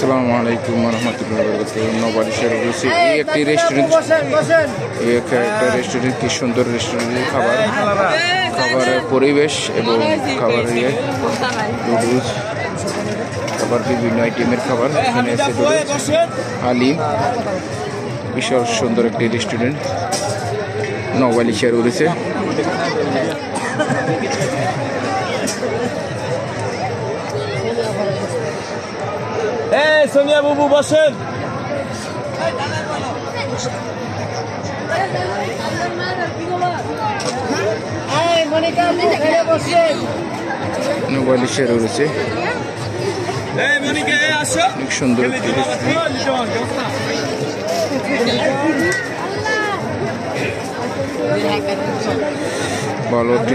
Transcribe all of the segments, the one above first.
আসসালামু আলাইকুম রহমতুল্লাহ নবারিশের রয়েছে এই একটি রেস্টুরেন্ট, এই একটা রেস্টুরেন্ট, কি সুন্দর রেস্টুরেন্টের খাবারের পরিবেশ এবং খাবারের নুডলস, খাবার বিভিন্ন আইটেমের খাবার এখানে আছে। আলিম বিশাল সুন্দর একটি রেস্টুরেন্ট নবালিশের রয়েছে। সোনিয়া বাবু বসেন। নবালিশের রয়েছে অনেক সুন্দর একটি ভালো একটি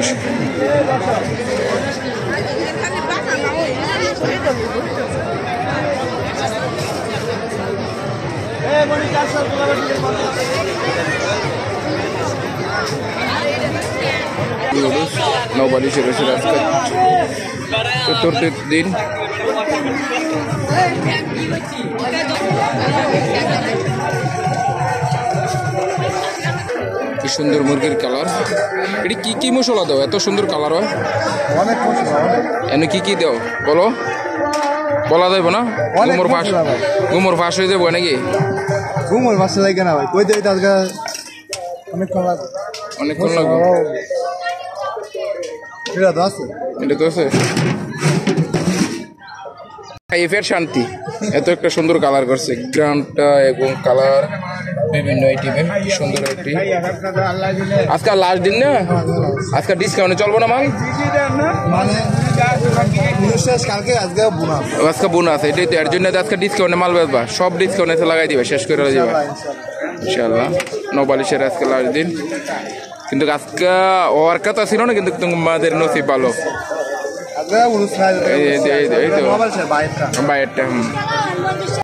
নবালিশের রয়েছে আজকে চতুর্থ দিন। কি সুন্দর মুরগির কালার, এটি কি কি মশলা দাও এত সুন্দর কালার হয়? অনেক মশলা। এনে কি কি দাও বলো, বলা যাইব না? গুমর ফাঁস হয়ে যাবো নাকি? গুমর ফাঁস লাগে না ভাই, কই দেয় আজকে অনেকক্ষণ লাগবে। অনেকক্ষণ লাগবে, এটা তো আছে, এটা তো আছে। ফের শান্তি, এত একটা সুন্দর কালার করছে গ্রামটা এবং কালার বিভিন্ন আইটেমের সুন্দর একটি। আজকে লাস্ট দিন না, আজকে ডিসকাউন্টে চলবো না মাল, মানে কালকে আজকে বোনাস, এটাই তো এর জন্য আজকে ডিসকাউন্টে মাল বেচবা, সব ডিসকাউন্টে লাগাই দিবে, শেষ করে দিবে ইনশাআল্লাহ। নবালিশের আজকে লাস্ট দিন, কিন্তু আজকে ওর কথা ছিল না, কিন্তু তোমাদের নসিব ভালো। এই তো বাইরটা